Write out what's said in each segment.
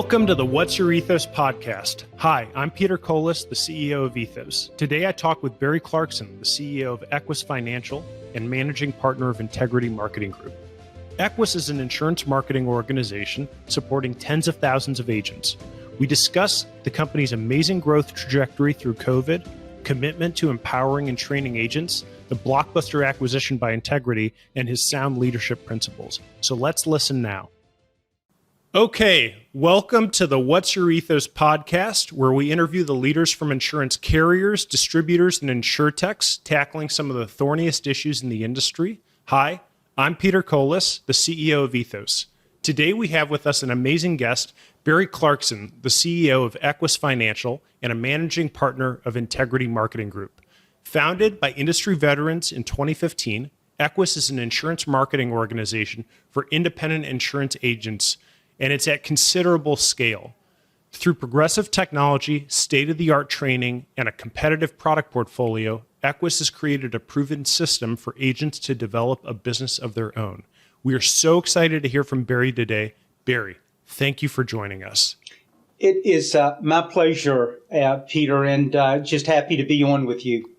Welcome to the What's Your Ethos podcast. Hi, I'm Peter Colis, the CEO of Ethos. Today I talk with Barry Clarkson, the CEO of Equis Financial and managing partner of Integrity Marketing Group. Equis is an insurance marketing organization supporting tens of thousands of agents. We discuss the company's amazing growth trajectory through COVID, commitment to empowering and training agents, the blockbuster acquisition by Integrity, and his sound leadership principles. So let's listen now. Okay, welcome to the What's Your Ethos podcast, where we interview the leaders from insurance carriers, distributors, and insurtechs, tackling some of the thorniest issues in the industry. Hi, I'm Peter Colis, the CEO of Ethos. Today we have with us an amazing guest, Barry Clarkson, the CEO of Equis Financial and a managing partner of Integrity Marketing Group. Founded by industry veterans in 2015, Equis is an insurance marketing organization for independent insurance agents, and it's at considerable scale. Through progressive technology, state-of-the-art training, and a competitive product portfolio, Equis has created a proven system for agents to develop a business of their own. We are so excited to hear from Barry today. Barry, thank you for joining us. It is my pleasure, Peter, and just happy to be on with you.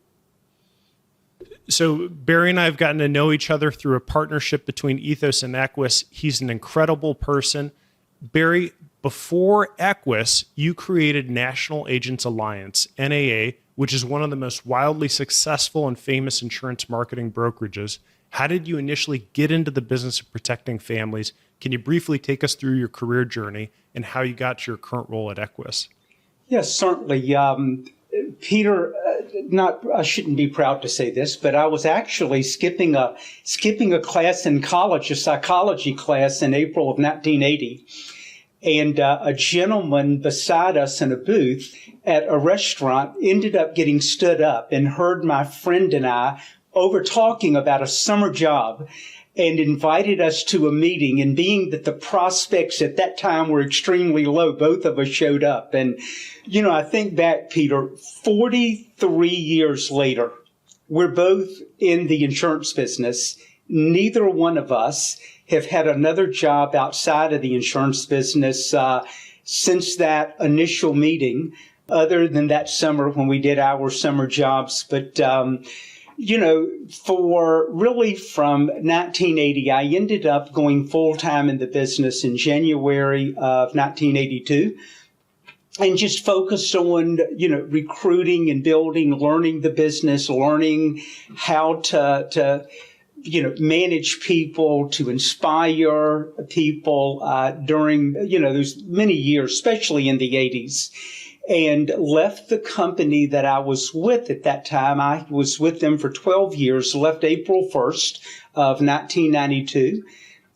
So Barry and I have gotten to know each other through a partnership between Ethos and Equis. He's an incredible person. Barry, before Equis, you created National Agents Alliance, NAA, which is one of the most wildly successful and famous insurance marketing brokerages. How did you initially get into the business of protecting families? Can you briefly take us through your career journey and how you got to your current role at Equis? Yes, certainly. Peter, I shouldn't be proud to say this, but I was actually skipping a class in college, a psychology class in April of 1980. And a gentleman beside us in a booth at a restaurant ended up getting stood up and heard my friend and I over talking about a summer job and invited us to a meeting. And being that the prospects at that time were extremely low, both of us showed up. And, you know, I think back, Peter, 43 years later, we're both in the insurance business. Neither one of us have had another job outside of the insurance business since that initial meeting, other than that summer when we did our summer jobs. But, you know, from 1980, I ended up going full-time in the business in January of 1982 and just focused on, you know, recruiting and building, learning the business, learning how to manage people, to inspire people during, those many years, especially in the 80s. And left the company that I was with at that time. I was with them for 12 years, left April 1st of 1992,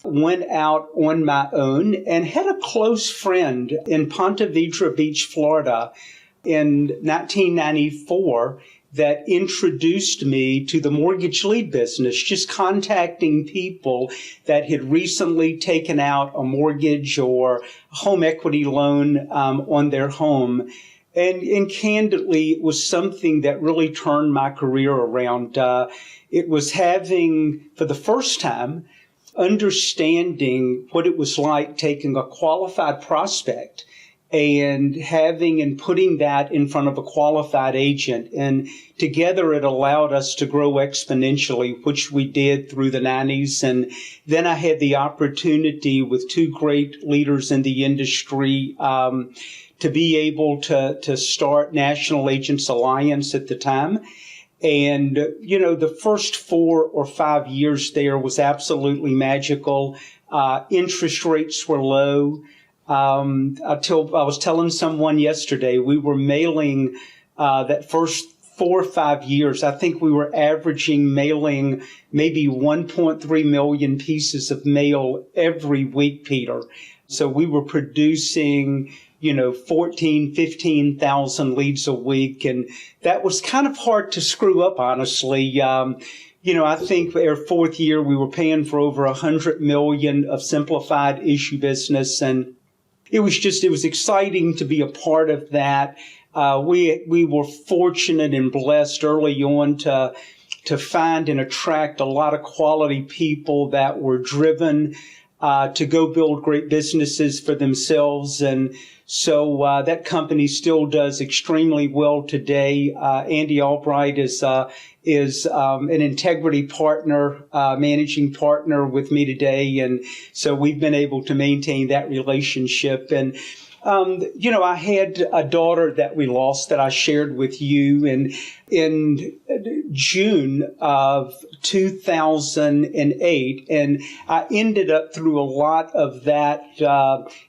went out on my own and had a close friend in Ponte Vedra Beach, Florida in 1994 that introduced me to the mortgage lead business, just contacting people that had recently taken out a mortgage or a home equity loan on their home. And candidly, it was something that really turned my career around. It was having, for the first time, understanding what it was like taking a qualified prospect and having and putting that in front of a qualified agent. And together it allowed us to grow exponentially, which we did through the 90s. And then I had the opportunity with two great leaders in the industry to be able to start National Agents Alliance at the time. And, you know, the first 4 or 5 years there was absolutely magical. Interest rates were low. I was telling someone yesterday, we were mailing that first 4 or 5 years. I think we were averaging mailing maybe 1.3 million pieces of mail every week, Peter. So we were producing, 15,000 leads a week. And that was kind of hard to screw up, honestly. I think our 4th year, we were paying for over 100 million of simplified issue business. And it was exciting to be a part of that. We were fortunate and blessed early on to find and attract a lot of quality people that were driven to go build great businesses for themselves. And so that company still does extremely well today. Andy Albright is an integrity partner, managing partner with me today. And so we've been able to maintain that relationship. And I had a daughter that we lost that I shared with you in June of 2008. And I ended up through a lot of that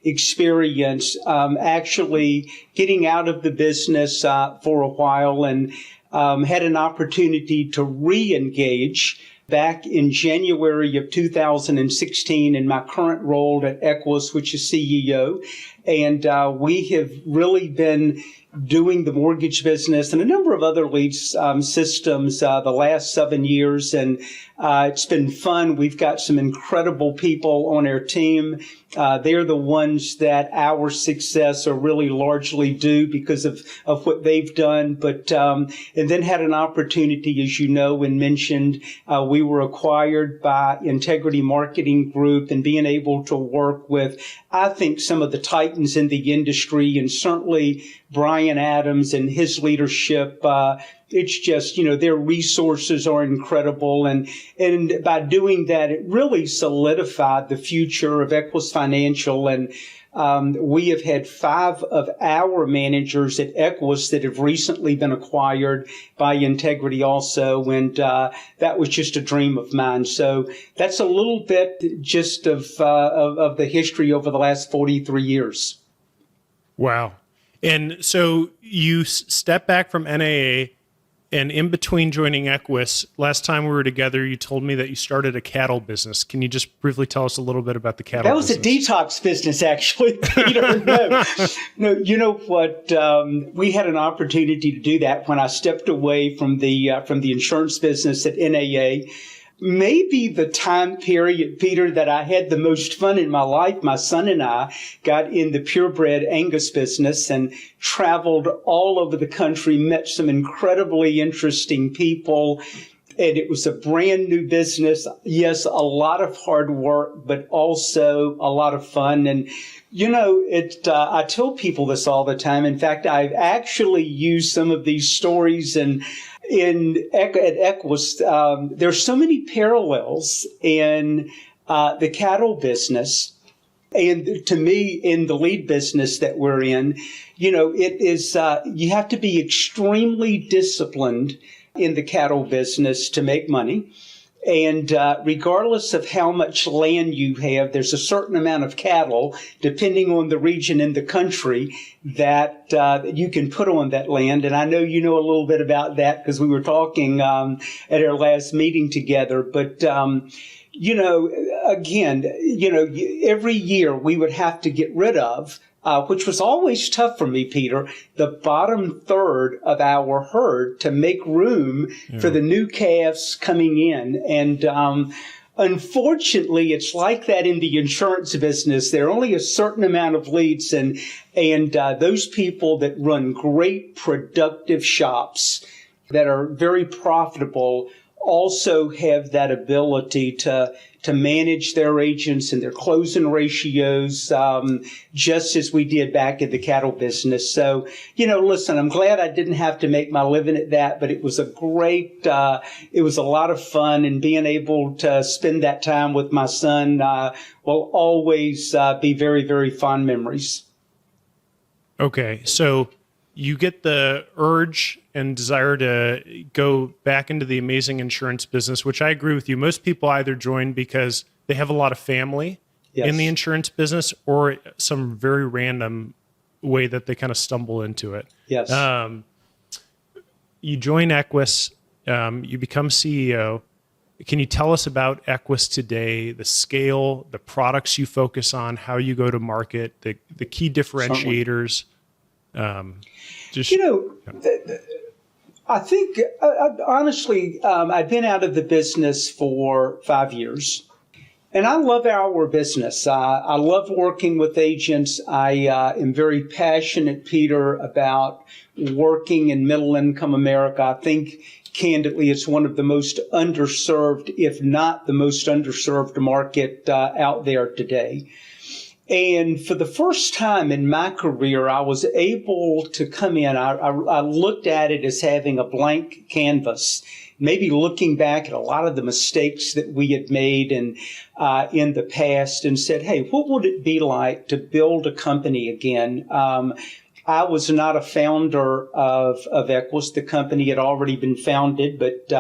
experience actually getting out of the business for a while and had an opportunity to re-engage back in January of 2016 in my current role at Equis, which is CEO. And we have really been doing the mortgage business and a number of other lead systems the last 7 years. And it's been fun. We've got some incredible people on our team. They're the ones that our success are really largely due because of what they've done. But and then had an opportunity, as you know, and mentioned, we were acquired by Integrity Marketing Group and being able to work with, I think, some of the titans in the industry, and certainly Brian Adams and his leadership. It's just, their resources are incredible. And by doing that, it really solidified the future of Equis Financial. And we have had 5 of our managers at Equis that have recently been acquired by Integrity also. And that was just a dream of mine. So that's a little bit just of the history over the last 43 years. Wow. And so you step back from NAA, and in between joining Equis, last time we were together, you told me that you started a cattle business. Can you just briefly tell us a little bit about the cattle business? That was a detox business, actually, Peter. No, you know what? We had an opportunity to do that when I stepped away from the insurance business at NAA. Maybe the time period, Peter, that I had the most fun in my life. My son and I got in the purebred Angus business and traveled all over the country, met some incredibly interesting people. And it was a brand new business. Yes, a lot of hard work, but also a lot of fun. And, I tell people this all the time. In fact, I've actually used some of these stories at Equis. There's so many parallels in the cattle business and to me in the lead business that we're in. It is you have to be extremely disciplined in the cattle business to make money. And regardless of how much land you have, there's a certain amount of cattle, depending on the region in the country, that you can put on that land. And I know you know a little bit about that because we were talking at our last meeting together. But, every year we would have to get rid of, which was always tough for me, Peter, the bottom third of our herd to make room for the new calves coming in. And unfortunately, it's like that in the insurance business. There are only a certain amount of leads, and those people that run great productive shops that are very profitable also have that ability to manage their agents and their closing ratios, just as we did back in the cattle business. So, listen, I'm glad I didn't have to make my living at that, but it was it was a lot of fun, and being able to spend that time with my son will always be very, very fond memories. Okay, so you get the urge and desire to go back into the amazing insurance business, which I agree with you. Most people either join because they have a lot of family in the insurance business, or some very random way that they kind of stumble into it. Yes. You join Equis, you become CEO. Can you tell us about Equis today, the scale, the products you focus on, how you go to market, the key differentiators? I think, honestly, I've been out of the business for 5 years, and I love our business. I love working with agents. I am very passionate, Peter, about working in middle-income America. I think candidly, it's one of the most underserved, if not the most underserved market out there today. And for the first time in my career, I was able to come in. I looked at it as having a blank canvas, maybe looking back at a lot of the mistakes that we had made in the past, and said, hey, what would it be like to build a company again? I was not a founder of Equis. The company had already been founded, but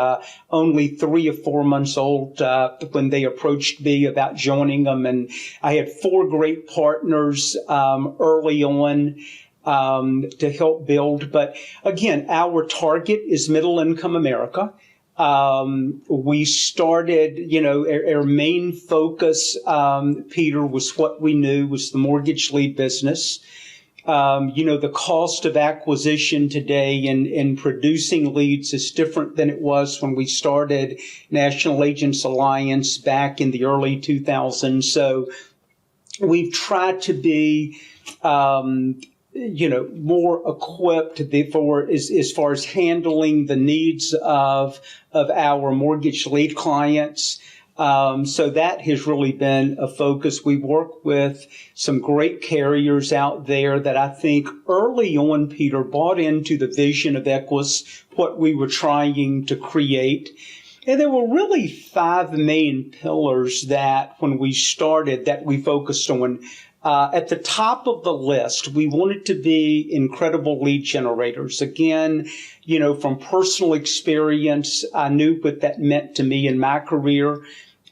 only 3 or 4 months old when they approached me about joining them. And I had 4 great partners early on to help build. But again, our target is middle-income America. We started, our main focus, Peter, was what we knew was the mortgage lead business. The cost of acquisition today in producing leads is different than it was when we started National Agents Alliance back in the early 2000s. So we've tried to be, more equipped as far as handling the needs of our mortgage lead clients. So that has really been a focus. We work with some great carriers out there that I think early on, Peter, bought into the vision of Equis, what we were trying to create. And there were really 5 main pillars that when we started that we focused on. At the top of the list, we wanted to be incredible lead generators. Again, from personal experience, I knew what that meant to me in my career.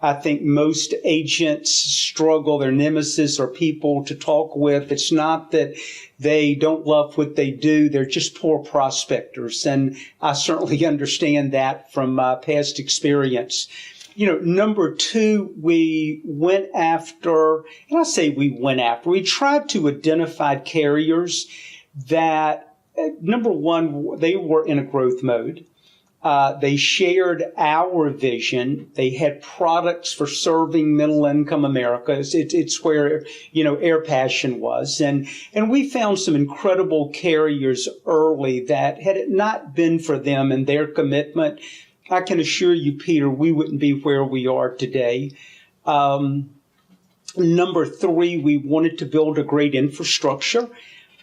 I think most agents struggle. Their nemesis are people to talk with. It's not that they don't love what they do. They're just poor prospectors. And I certainly understand that from past experience. Number 2, we went after, and I say we tried to identify carriers that, number 1, they were in a growth mode. They shared our vision. They had products for serving middle-income America. It's where, Air Passion was. And we found some incredible carriers early that had it not been for them and their commitment, I can assure you, Peter, we wouldn't be where we are today. Number 3, we wanted to build a great infrastructure.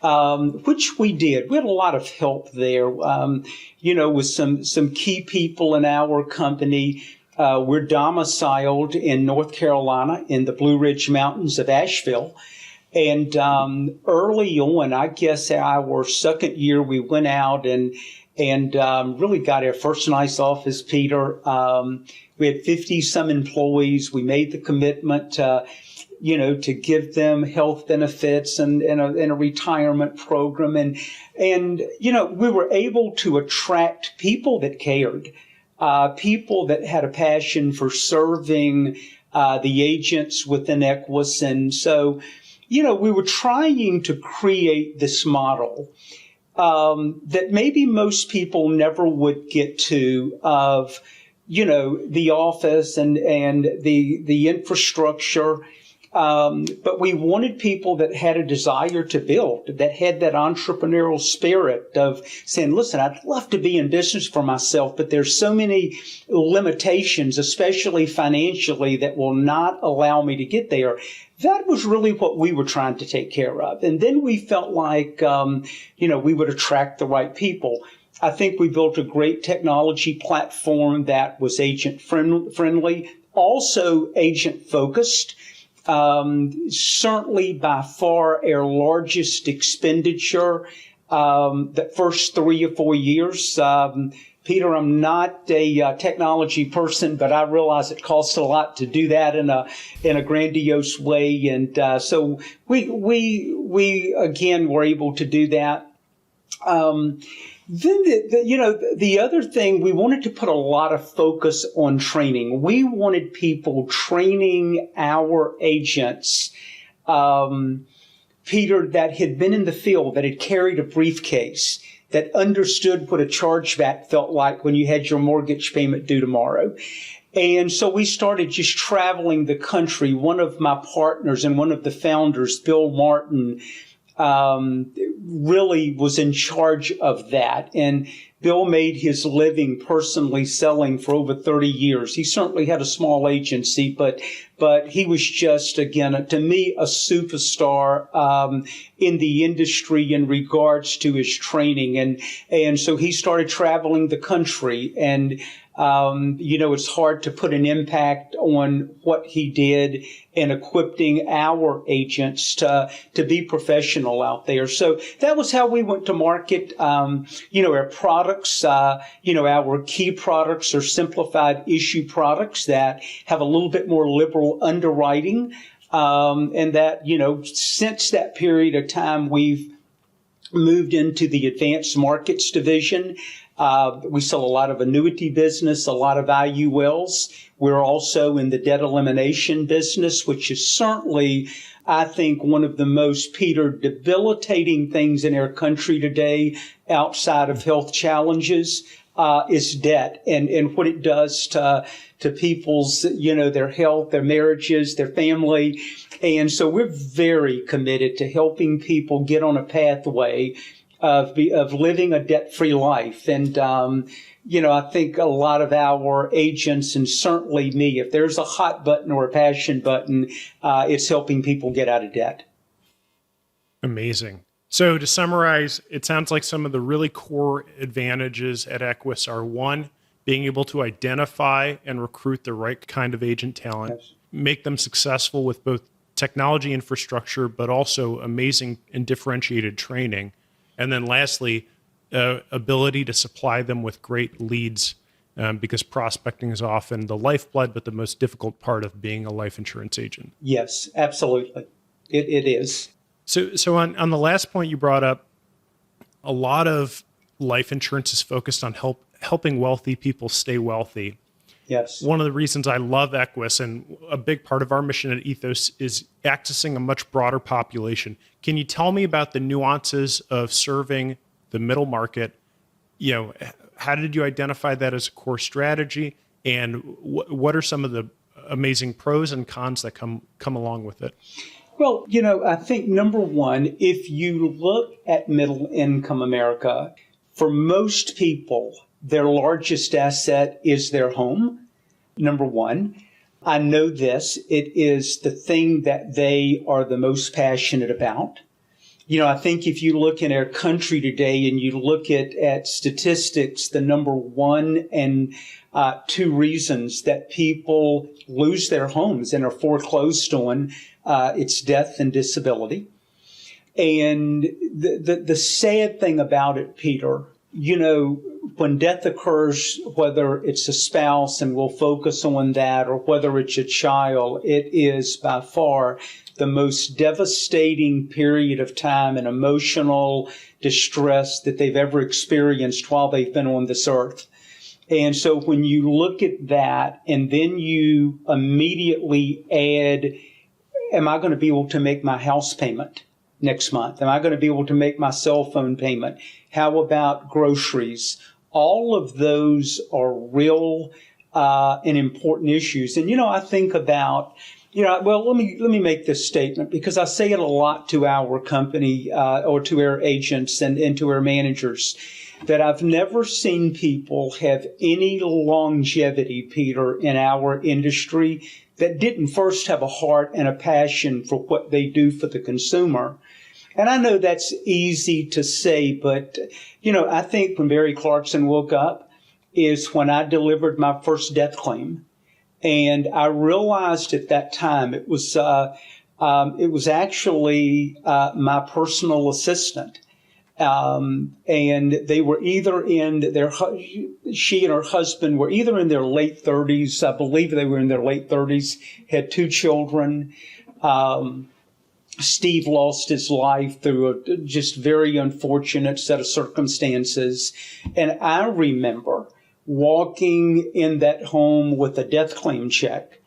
Which we did. We had a lot of help there, with some key people in our company. We're domiciled in North Carolina in the Blue Ridge Mountains of Asheville. And early on, I guess our second year, we went out and really got our first nice office, Peter. We had 50-some employees. We made the commitment to give them health benefits and a retirement program. And we were able to attract people that cared, people that had a passion for serving the agents within Equis. And so, we were trying to create this model that maybe most people never would get to of, the office and the infrastructure. But we wanted people that had a desire to build, that had that entrepreneurial spirit of saying, listen, I'd love to be in business for myself, but there's so many limitations, especially financially, that will not allow me to get there. That was really what we were trying to take care of. And then we felt like, we would attract the right people. I think we built a great technology platform that was agent friendly, also agent focused. Certainly by far our largest expenditure, the first 3 or 4 years. Peter, I'm not a technology person, but I realize it costs a lot to do that in a grandiose way. And so we again were able to do that. Then the other thing, we wanted to put a lot of focus on training. We wanted people training our agents, Peter, that had been in the field, that had carried a briefcase, that understood what a chargeback felt like when you had your mortgage payment due tomorrow. And so we started just traveling the country. One of my partners and one of the founders, Bill Martin, really was in charge of that. And Bill made his living personally selling for over 30 years. He certainly had a small agency, but he was just, again, to me, a superstar in the industry in regards to his training. And so he started traveling the country. And it's hard to put an impact on what he did in equipping our agents to be professional out there. So that was how we went to market. Our products, our key products are simplified issue products that have a little bit more liberal underwriting. And that, since that period of time, we've moved into the advanced markets division. We sell a lot of annuity business, a lot of IULs. We're also in the debt elimination business, which is certainly, I think, one of the most, Peter, debilitating things in our country today outside of health challenges is debt and what it does to people's, their health, their marriages, their family. And so we're very committed to helping people get on a pathway of living a debt-free life. And, I think a lot of our agents, and certainly me, if there's a hot button or a passion button, it's helping people get out of debt. Amazing. So to summarize, it sounds like some of the really core advantages at Equis are, one, being able to identify and recruit the right kind of agent talent, yes, make them successful with both technology infrastructure, but also amazing and differentiated training. And then lastly, ability to supply them with great leads, because prospecting is often the lifeblood, but the most difficult part of being a life insurance agent. Yes, absolutely. It is. So on the last point you brought up, a lot of life insurance is focused on helping wealthy people stay wealthy. Yes. One of the reasons I love Equis, and a big part of our mission at Ethos, is accessing a much broader population. Can you tell me about the nuances of serving the middle market? How did you identify that as a core strategy? And what are some of the amazing pros and cons that come along with it? Well, I think number one, if you look at middle income America, for most people, their largest asset is their home. Number one, I know this, it is the thing that they are the most passionate about. I think if you look in our country today and you look at statistics, the number one and two reasons that people lose their homes and are foreclosed on, it's death and disability. And the sad thing about it, Peter, when death occurs, whether it's a spouse, and we'll focus on that, or whether it's a child, it is by far the most devastating period of time and emotional distress that they've ever experienced while they've been on this earth. And so when you look at that, and then you immediately add, am I going to be able to make my house payment next month? Am I going to be able to make my cell phone payment? How about groceries? All of those are real and important issues. And, I think about, let me make this statement, because I say it a lot to our company or to our agents and to our managers, that I've never seen people have any longevity, Peter, in our industry that didn't first have a heart and a passion for what they do for the consumer. And I know that's easy to say, but, I think when Barry Clarkson woke up is when I delivered my first death claim. And I realized at that time it was actually my personal assistant. And they were either she and her husband were either in their late 30s. I believe they were in their late 30s, had two children. Steve lost his life through a just very unfortunate set of circumstances. And I remember walking in that home with a death claim check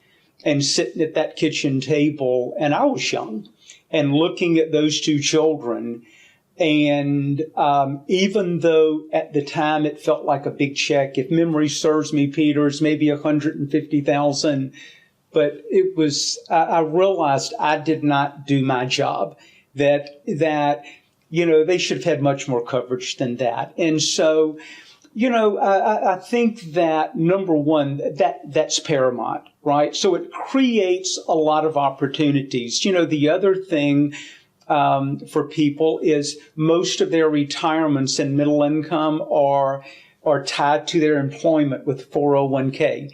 and sitting at that kitchen table, and I was young, and looking at those two children. And even though at the time it felt like a big check, if memory serves me, Peter, it's maybe $150,000. But it was, I realized I did not do my job, that they should have had much more coverage than that. And so I think that number one, that's paramount, right? So it creates a lot of opportunities. The other thing for people is most of their retirements and middle income are tied to their employment with 401k.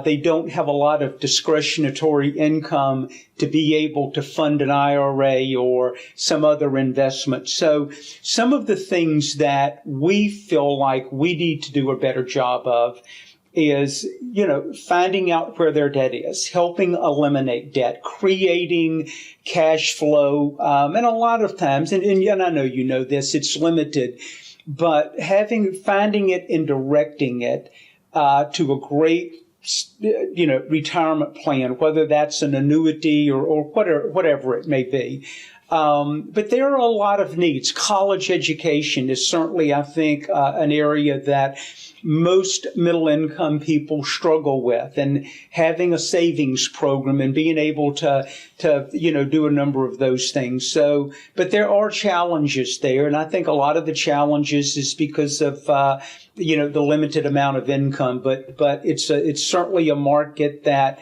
They don't have a lot of discretionary income to be able to fund an IRA or some other investment. So some of the things that we feel like we need to do a better job of is, finding out where their debt is, helping eliminate debt, creating cash flow. And a lot of times, and I know you know this, it's limited, but finding it and directing it to a great retirement plan, whether that's an annuity or whatever it may be. But there are a lot of needs. College education is certainly, I think, an area that most middle income people struggle with, and having a savings program and being able to do a number of those things. So, but there are challenges there, and I think a lot of the challenges is because of the limited amount of income. But it's certainly a market that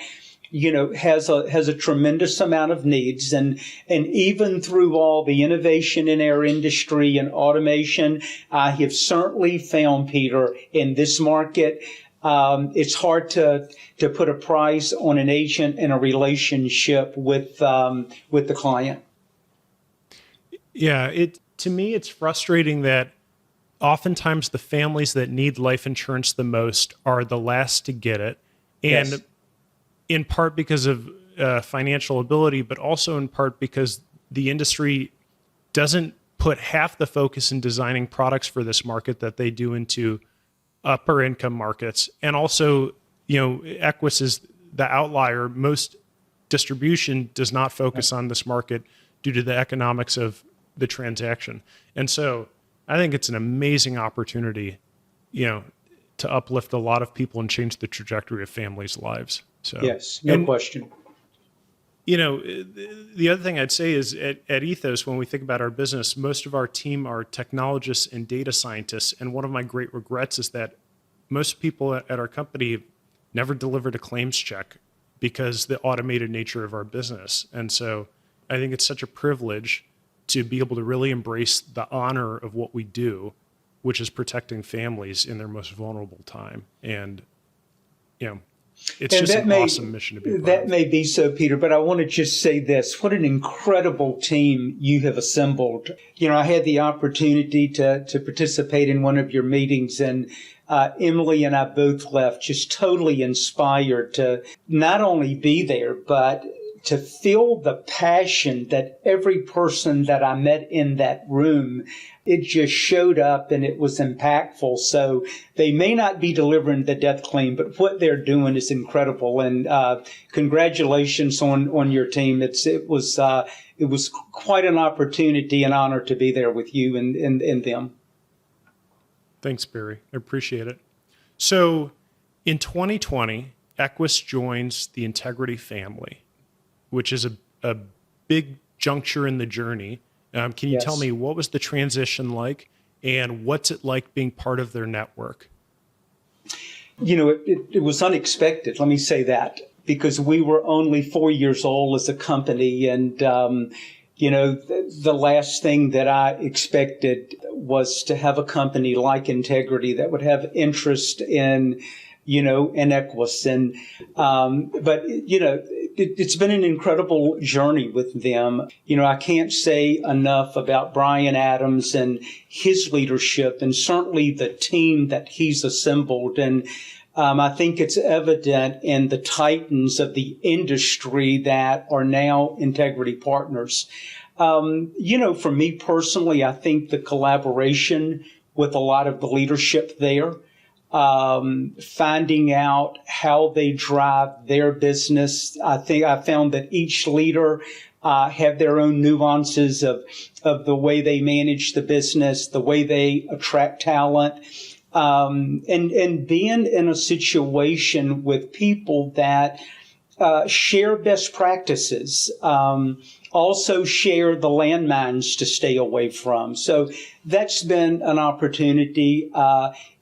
has a tremendous amount of needs, and even through all the innovation in our industry and automation, I have certainly found, Peter, in this market, it's hard to put a price on an agent and a relationship with the client. Yeah, to me, it's frustrating that oftentimes the families that need life insurance the most are the last to get it, and Yes. in part because of financial ability, but also in part because the industry doesn't put half the focus in designing products for this market that they do into upper income markets. And also, Equis is the outlier. Most distribution does not focus on this market due to the economics of the transaction. And so I think it's an amazing opportunity, to uplift a lot of people and change the trajectory of families' lives. So, Yes, no question. The other thing I'd say is at Ethos, when we think about our business, most of our team are technologists and data scientists. And one of my great regrets is that most people at our company never delivered a claims check because the automated nature of our business. And so I think it's such a privilege to be able to really embrace the honor of what we do, which is protecting families in their most vulnerable time. And, it's just an awesome mission to be a part That of. may be so, Peter, but I want to just say this. What an incredible team you have assembled. I had the opportunity to participate in one of your meetings, and Emily and I both left just totally inspired to not only be there, but to feel the passion that every person that I met in that room, it just showed up and it was impactful. So they may not be delivering the death claim, but what they're doing is incredible. And congratulations on your team. It was quite an opportunity and honor to be there with you and them. Thanks, Barry. I appreciate it. So in 2020, Equis joins the Integrity family, which is a big juncture in the journey. Can you tell me, what was the transition like, and what's it like being part of their network? It was unexpected, let me say that, because we were only 4 years old as a company. And, the last thing that I expected was to have a company like Integrity that would have interest in Equis. And, but it's been an incredible journey with them. I can't say enough about Brian Adams and his leadership, and certainly the team that he's assembled. And I think it's evident in the titans of the industry that are now Integrity partners. For me personally, I think the collaboration with a lot of the leadership there, finding out how they drive their business. I think I found that each leader have their own nuances of the way they manage the business, the way they attract talent, and being in a situation with people that share best practices. also share the landmines to stay away from. So that's been an opportunity.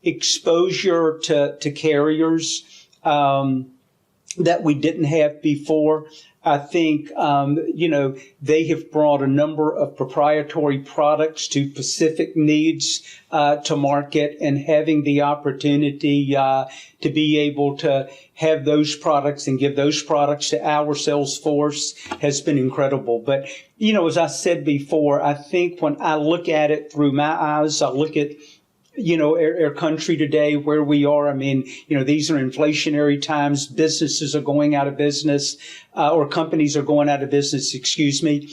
Exposure to carriers that we didn't have before. I think, they have brought a number of proprietary products to specific needs to market, and having the opportunity to be able to have those products and give those products to our sales force has been incredible. But, as I said before, I think when I look at it through my eyes, I look at our country today, where we are. I mean, these are inflationary times. Businesses are going out of business, or companies are going out of business, excuse me.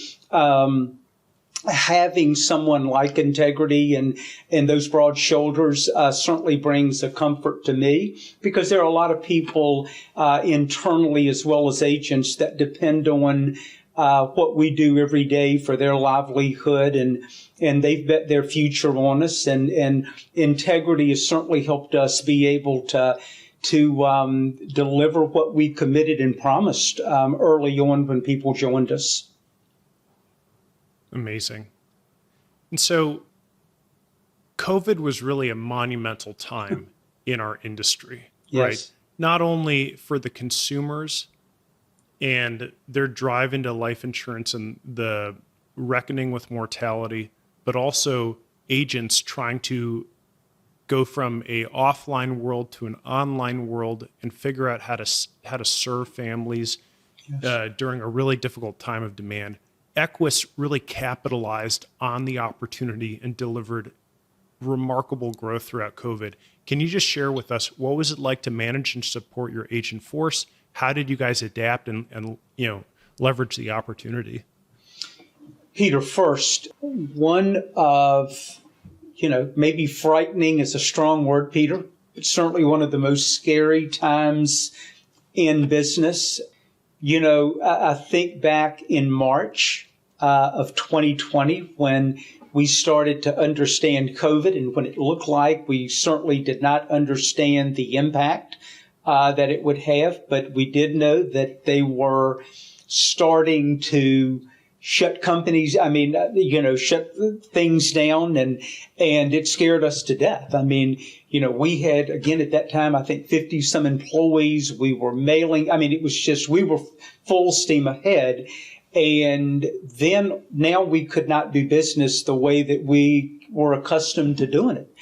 Having someone like Integrity and those broad shoulders certainly brings a comfort to me, because there are a lot of people internally as well as agents that depend on what we do every day for their livelihood, and they've bet their future on us, and Integrity has certainly helped us be able to deliver what we committed and promised early on when people joined us. Amazing. And so COVID was really a monumental time in our industry, yes. Right? Not only for the consumers and their drive into life insurance and the reckoning with mortality, but also agents trying to go from a offline world to an online world and figure out how to serve families yes. During a really difficult time of demand. Equis really capitalized on the opportunity and delivered remarkable growth throughout COVID. Can you just share with us, what was it like to manage and support your agent force? How did you guys adapt and leverage the opportunity? Peter, first, one of, maybe frightening is a strong word, Peter. It's certainly one of the most scary times in business. I think back in March of 2020, when we started to understand COVID, and when it looked like we certainly did not understand the impact that it would have, but we did know that they were starting to shut companies, shut things down, and it scared us to death. I mean, we had, again, at that time, I think 50 some employees. We were mailing. It was just, we were full steam ahead. And then now we could not do business the way that we were accustomed to doing it.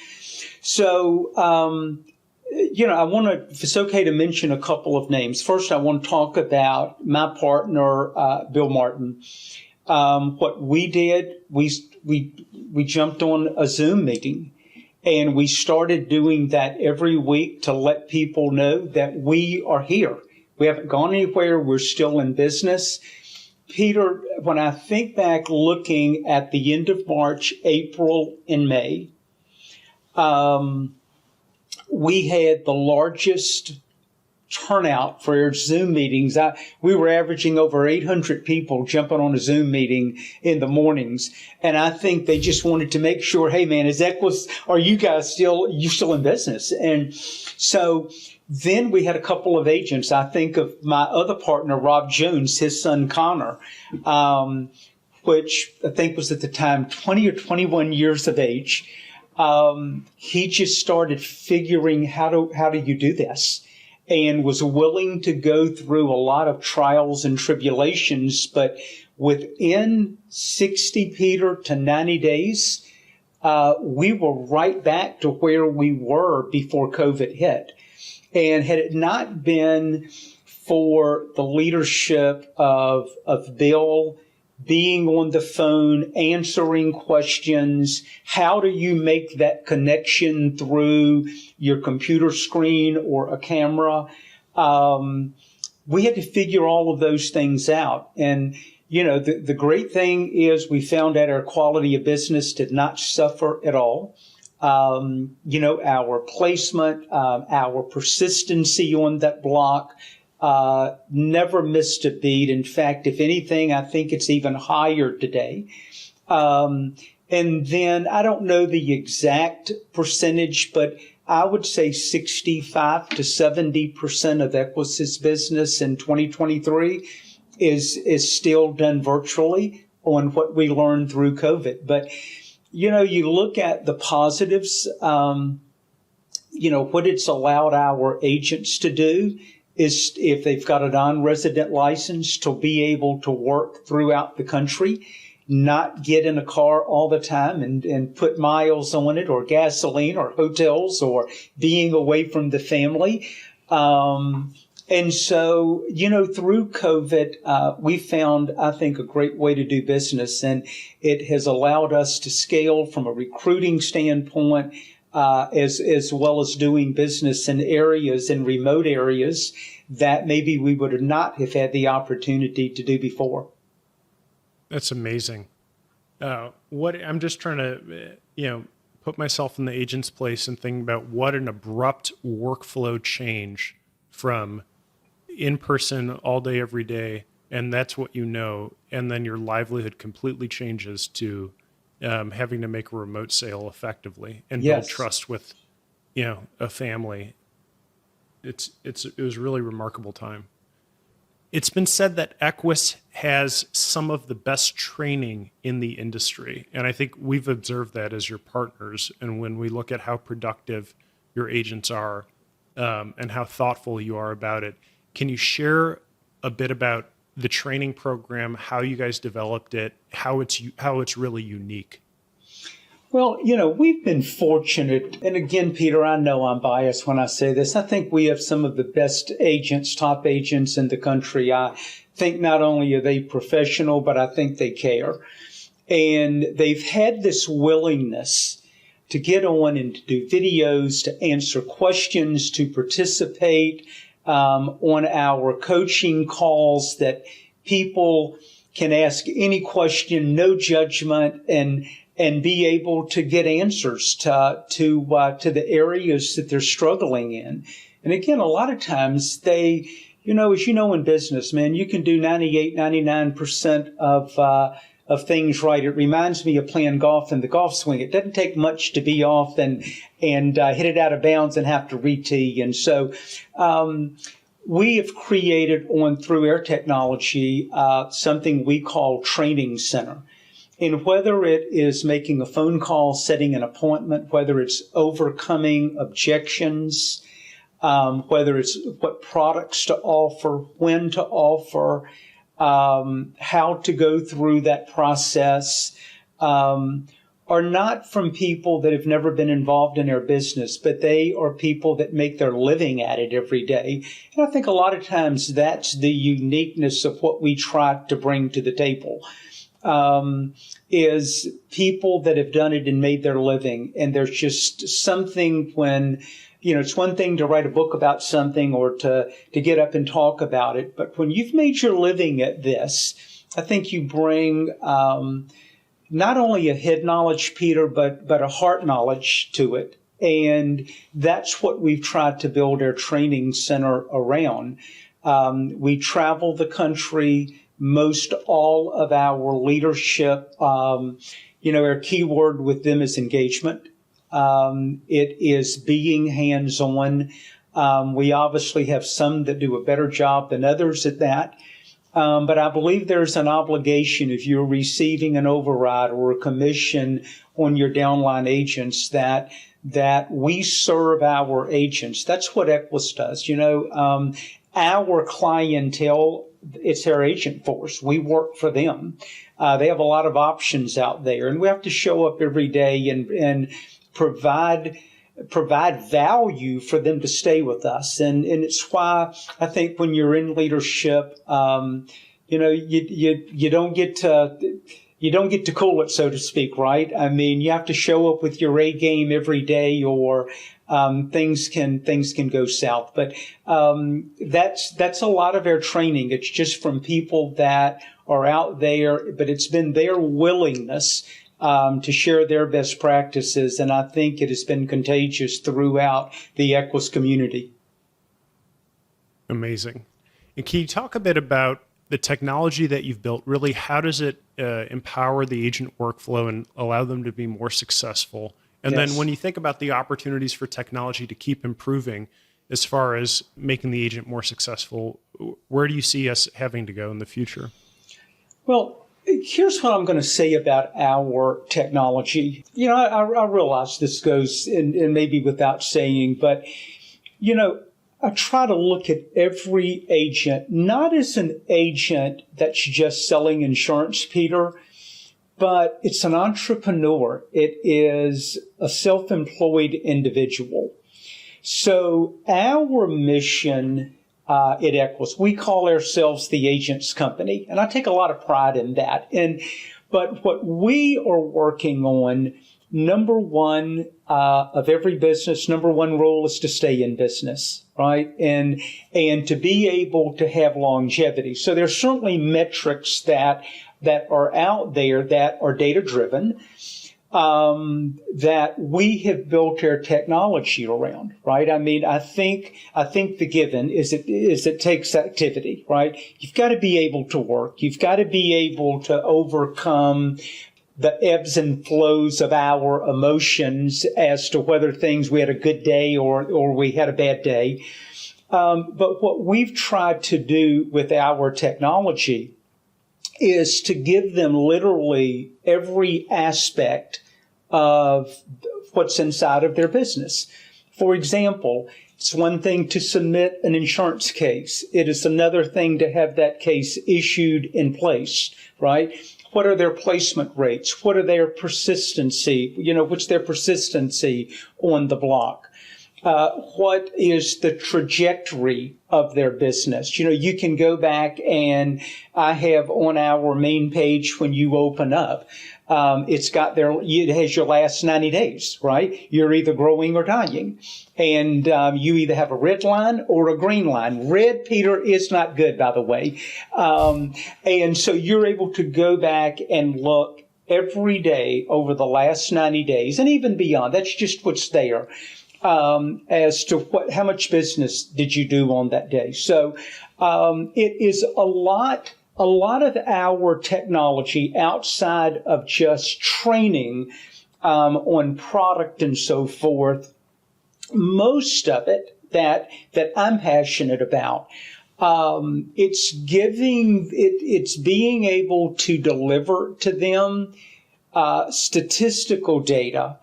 So, I want to, if it's okay to mention a couple of names. First, I want to talk about my partner, Bill Martin. What we did, we jumped on a Zoom meeting, and we started doing that every week to let people know that we are here. We haven't gone anywhere. We're still in business. Peter, when I think back looking at the end of March, April, and May, we had the largest turnout for our Zoom meetings. We were averaging over 800 people jumping on a Zoom meeting in the mornings. And I think they just wanted to make sure, hey man, is Equis, are you guys still in business? And so then we had a couple of agents. I think of my other partner, Rob Jones, his son Connor, which I think was at the time 20 or 21 years of age. He just started figuring how do you do this, and was willing to go through a lot of trials and tribulations. But within 60, Peter, to 90 days, we were right back to where we were before COVID hit. And had it not been for the leadership of Bill being on the phone, answering questions, how do you make that connection through your computer screen or a camera? We had to figure all of those things out. And, the great thing is we found out our quality of business did not suffer at all. Our placement, our persistency on that block, never missed a beat. In fact, if anything, I think it's even higher today. And then I don't know the exact percentage, but I would say 65 to 70% of Equis's business in 2023 is still done virtually on what we learned through COVID. But, you look at the positives, what it's allowed our agents to do is, if they've got a non-resident license, to be able to work throughout the country, not get in a car all the time and put miles on it, or gasoline, or hotels, or being away from the family. And so, through COVID, we found, I think, a great way to do business, and it has allowed us to scale from a recruiting standpoint, as well as doing business in remote areas that maybe we would not have had the opportunity to do before. That's amazing. I'm just trying to, put myself in the agent's place and think about what an abrupt workflow change from in-person all day, every day, and that's what and then your livelihood completely changes to having to make a remote sale effectively and build trust with, a family. It was a really remarkable time. It's been said that Equis has some of the best training in the industry, and I think we've observed that as your partners. And when we look at how productive your agents are, and how thoughtful you are about it, can you share a bit about the training program, how you guys developed it, how it's really unique? Well, we've been fortunate. And again, Peter, I know I'm biased when I say this. I think we have some of the best agents, top agents in the country. I think not only are they professional, but I think they care. And they've had this willingness to get on and to do videos, to answer questions, to participate on our coaching calls, that people can ask any question, no judgment, and be able to get answers to the areas that they're struggling in. And again, a lot of times they, as in business, man, you can do 98, 99% of things right. It reminds me of playing golf in the golf swing. It doesn't take much to be off and hit it out of bounds and have to re-tee. And so we have created through our technology something we call Training Center. And whether it is making a phone call, setting an appointment, whether it's overcoming objections, whether it's what products to offer, when to offer, how to go through that process, are not from people that have never been involved in their business, but they are people that make their living at it every day. And I think a lot of times that's the uniqueness of what we try to bring to the table. Is people that have done it and made their living. And there's just something when, it's one thing to write a book about something or to get up and talk about it. But when you've made your living at this, I think you bring not only a head knowledge, Peter, but a heart knowledge to it. And that's what we've tried to build our training center around. We travel the country. Most all of our leadership, our keyword with them is engagement. It is being hands-on. We obviously have some that do a better job than others at that. But I believe there's an obligation, if you're receiving an override or a commission on your downline agents, that we serve our agents. That's what Equis does. Our clientele, it's our agent force. We work for them. They have a lot of options out there, and we have to show up every day and provide value for them to stay with us. And it's why I think when you're in leadership, you don't get to cool it, so to speak, right? I mean, you have to show up with your A game every day, or things can go south. But that's a lot of our training. It's just from people that are out there, but it's been their willingness to share their best practices, and I think it has been contagious throughout the Equis community. Amazing. And can you talk a bit about the technology that you've built? Really, how does it empower the agent workflow and allow them to be more successful? And then when you think about the opportunities for technology to keep improving as far as making the agent more successful, Where do you see us having to go in the future? Well, here's what I'm going to say about our technology. I realize this goes in maybe without saying, but, I try to look at every agent, not as an agent that's just selling insurance, Peter, but it's an entrepreneur. It is a self-employed individual. So our mission at Equis, we call ourselves the agent's company, and I take a lot of pride in that. But what we are working on, number one of every business, number one rule is to stay in business, right? And to be able to have longevity. So there's certainly metrics that are out there that are data driven. That we have built our technology around, right? I mean, I think the given is it takes activity, right? You've got to be able to work. You've got to be able to overcome the ebbs and flows of our emotions as to whether we had a good day or we had a bad day. But what we've tried to do with our technology is to give them literally every aspect of what's inside of their business. For example, it's one thing to submit an insurance case. It is another thing to have that case issued in place, right? What are their placement rates? What are their persistency? What's their persistency on the block? What is the trajectory of their business? You can go back, and I have on our main page when you open up, it has your last 90 days, right? You're either growing or dying. And you either have a red line or a green line. Red, Peter, is not good, by the way. And so you're able to go back and look every day over the last 90 days and even beyond. That's just what's there. As to how much business did you do on that day. So it is a lot of our technology outside of just training on product and so forth. Most of it that I'm passionate about. It's being able to deliver to them statistical data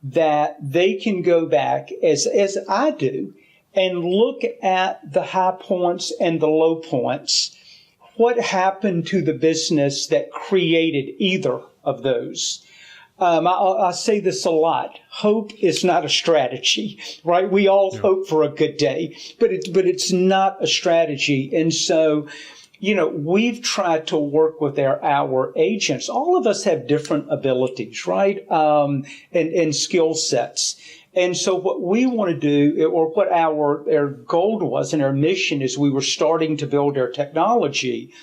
that they can go back, as I do, and look at the high points and the low points. What happened to the business that created either of those? I say this a lot. Hope is not a strategy, right? We all hope for a good day, but it's not a strategy. And so, we've tried to work with our agents. All of us have different abilities, right? And skill sets. And so what we want to do, or what our goal was and our mission as we were starting to build our technology,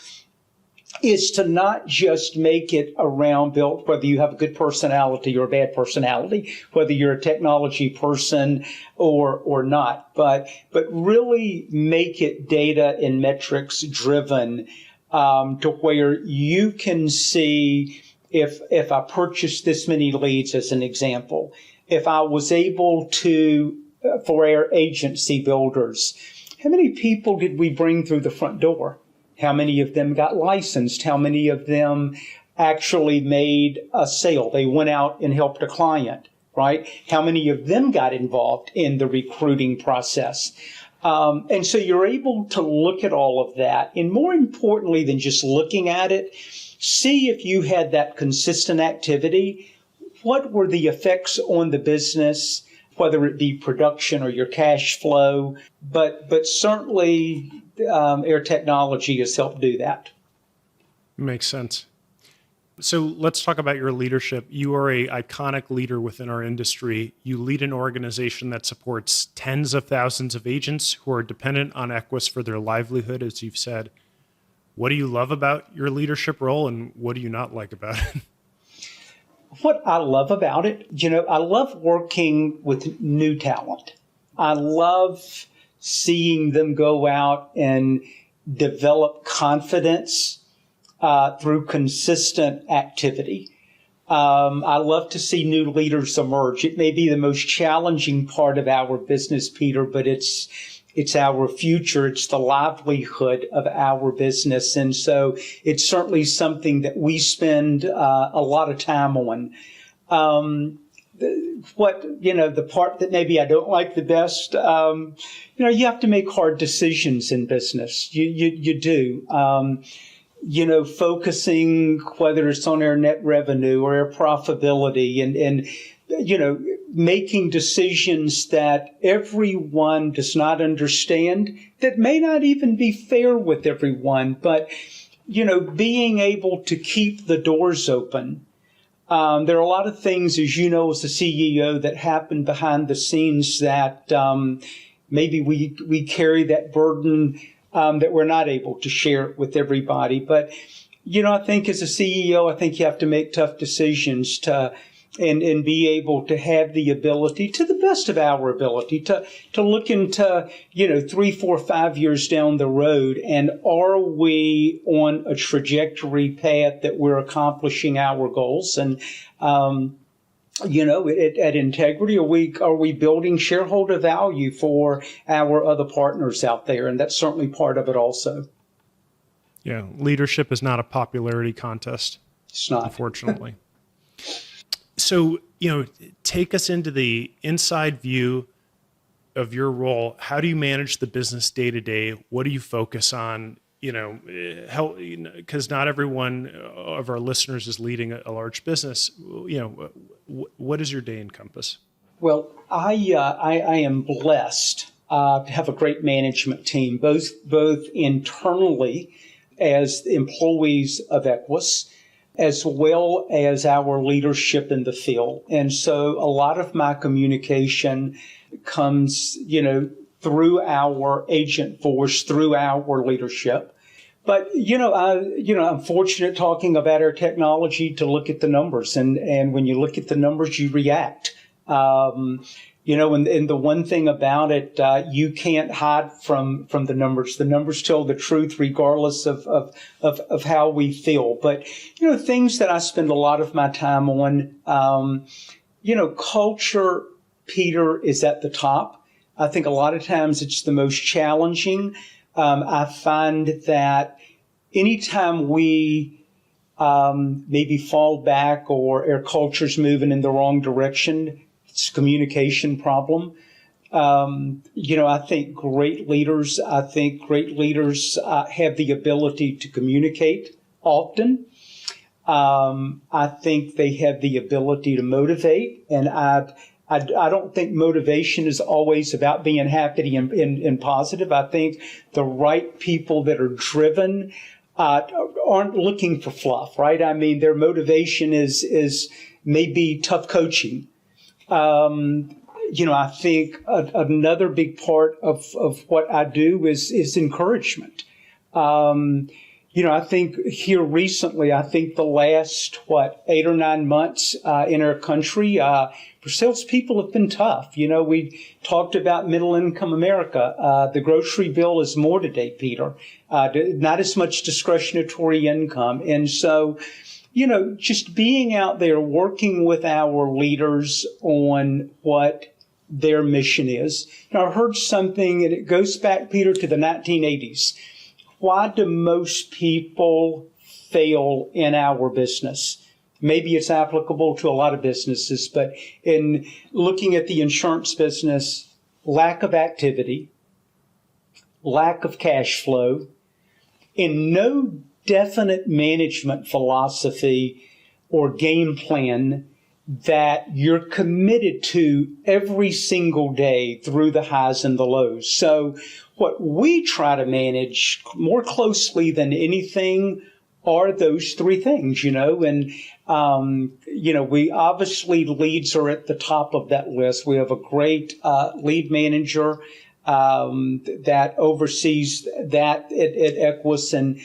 is to not just make it built whether you have a good personality or a bad personality, whether you're a technology person or not, but really make it data and metrics driven to where you can see if I purchased this many leads, as an example, if I was able to, for our agency builders, how many people did we bring through the front door? How many of them got licensed? How many of them actually made a sale? They went out and helped a client, right? How many of them got involved in the recruiting process? And so you're able to look at all of that. And more importantly than just looking at it, see if you had that consistent activity. What were the effects on the business, whether it be production or your cash flow? But certainly our technology has helped do that. Makes sense. So let's talk about your leadership. You are an iconic leader within our industry. You lead an organization that supports tens of thousands of agents who are dependent on Equis for their livelihood, as you've said. What do you love about your leadership role, and what do you not like about it? What I love about it, I love working with new talent. I love seeing them go out and develop confidence through consistent activity. I love to see new leaders emerge. It may be the most challenging part of our business, Peter, but it's It's our future. It's the livelihood of our business. And so it's certainly something that we spend a lot of time on. The part that maybe I don't like the best, you have to make hard decisions in business. You do. Focusing, whether it's on our net revenue or our profitability and making decisions that everyone does not understand, that may not even be fair with everyone, but, being able to keep the doors open. There are a lot of things, as you know, as a CEO, that happen behind the scenes that maybe we carry that burden that we're not able to share with everybody. But, I think as a CEO, I think you have to make tough decisions and be able to have the ability, to the best of our ability, to look into, 3, 4, 5 years down the road, and are we on a trajectory path that we're accomplishing our goals? And, at Integrity, are we building shareholder value for our other partners out there? And that's certainly part of it also. Yeah, leadership is not a popularity contest. It's not. Unfortunately. So, take us into the inside view of your role. How do you manage the business day to day? What do you focus on? Because not everyone of our listeners is leading a large business. What does your day encompass? Well, I am blessed to have a great management team, both internally as employees of Equis, as well as our leadership in the field. And so a lot of my communication comes, through our agent force, through our leadership. But, I'm fortunate, talking about our technology, to look at the numbers. And when you look at the numbers, you react. And the one thing about it, you can't hide from the numbers. The numbers tell the truth regardless of how we feel. But, things that I spend a lot of my time on, culture, Peter, is at the top. I think a lot of times it's the most challenging. I find that anytime we maybe fall back or our culture's moving in the wrong direction, it's a communication problem. I think great leaders have the ability to communicate often. I think they have the ability to motivate, and I don't think motivation is always about being happy and positive. I think the right people that are driven aren't looking for fluff, right? I mean, their motivation is maybe tough coaching. I think another big part of what I do is encouragement. I think here recently, the last, 8 or 9 months in our country, for salespeople have been tough. We talked about middle income America. The grocery bill is more today, Peter. Not as much discretionary income. And so, just being out there working with our leaders on what their mission is. Now, I heard something, and it goes back, Peter, to the 1980s. Why do most people fail in our business? Maybe it's applicable to a lot of businesses, but in looking at the insurance business, lack of activity, lack of cash flow, and no definite management philosophy or game plan that you're committed to every single day through the highs and the lows. So what we try to manage more closely than anything are those three things, and, we obviously, leads are at the top of that list. We have a great lead manager that oversees that at Equis. And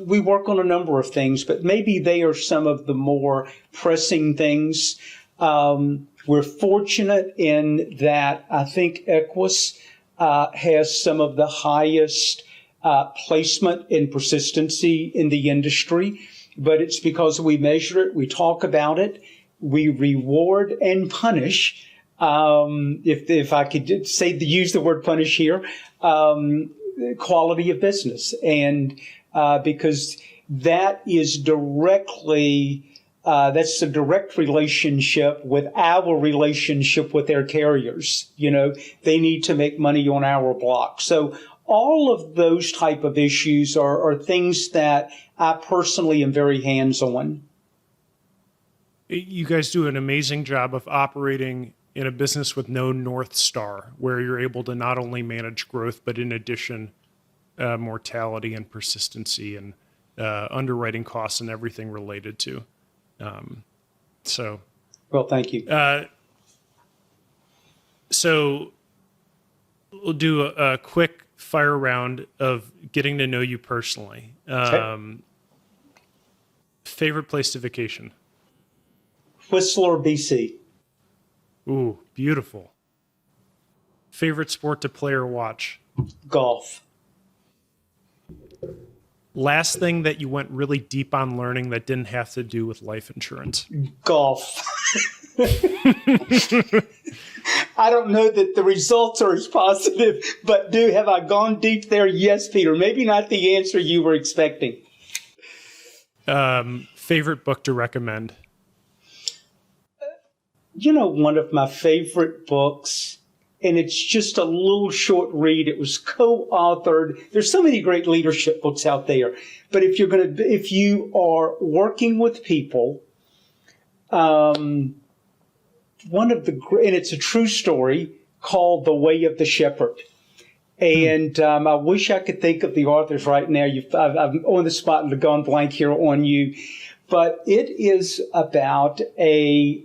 we work on a number of things, but maybe they are some of the more pressing things. We're fortunate in that I think Equis has some of the highest placement and persistency in the industry, but it's because we measure it, we talk about it, we reward and punish if I could use the word punish here, quality of business. And because that is that's a direct relationship with our relationship with their carriers. They need to make money on our block. So all of those type of issues are things that I personally am very hands-on. You guys do an amazing job of operating in a business with no North Star, where you're able to not only manage growth, but in addition, mortality and persistency and underwriting costs and everything related to. Well, thank you. So we'll do a quick fire round of getting to know you personally. Okay. Favorite place to vacation? Whistler, BC. Ooh, beautiful. Favorite sport to play or watch? Golf. Last thing that you went really deep on learning that didn't have to do with life insurance? Golf. I don't know that the results are as positive, but have I gone deep there? Yes, Peter. Maybe not the answer you were expecting. Favorite book to recommend? One of my favorite books, and it's just a little short read. It was co-authored. There's so many great leadership books out there. But if you are working with people, and it's a true story called The Way of the Shepherd. And I wish I could think of the authors right now. I'm on the spot and gone blank here on you. But it is about a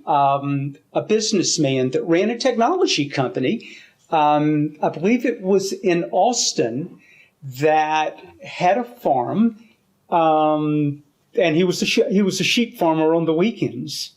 businessman that ran a technology company. I believe it was in Austin, that had a farm, and he was a sheep farmer on the weekends.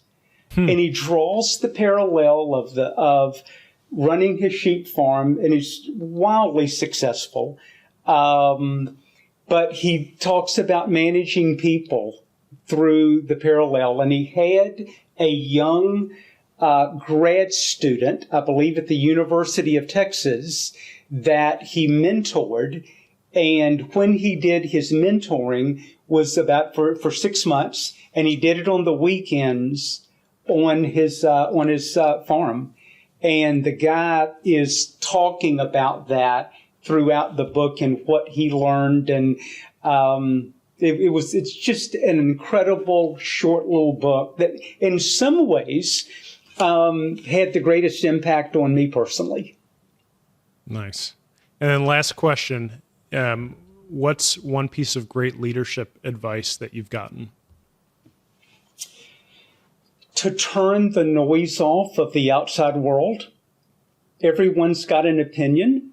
And he draws the parallel of running his sheep farm, and he's wildly successful. But he talks about managing people through the parallel. And he had a young grad student, I believe at the University of Texas, that he mentored. And when he did his mentoring was about for 6 months, and he did it on the weekends on his farm. And the guy is talking about that throughout the book and what he learned. And it's just an incredible short little book that in some ways had the greatest impact on me personally. Nice. And then last question, what's one piece of great leadership advice that you've gotten? To turn the noise off of the outside world. Everyone's got an opinion.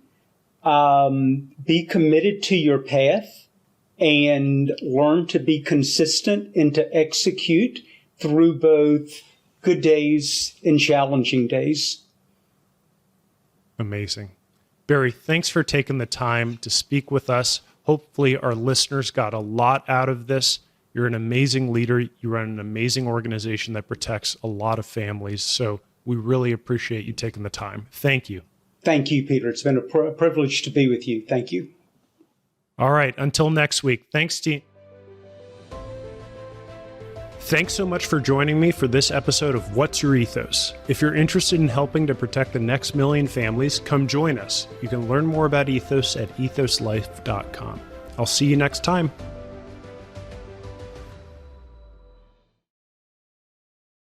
Be committed to your path and learn to be consistent and to execute through both good days and challenging days. Amazing. Barry, thanks for taking the time to speak with us. Hopefully our listeners got a lot out of this. You're an amazing leader. You run an amazing organization that protects a lot of families. So we really appreciate you taking the time. Thank you. Thank you, Peter. It's been a privilege to be with you. Thank you. All right. Until next week. Thanks, team. Thanks so much for joining me for this episode of What's Your Ethos? If you're interested in helping to protect the next million families, come join us. You can learn more about Ethos at ethoslife.com. I'll see you next time.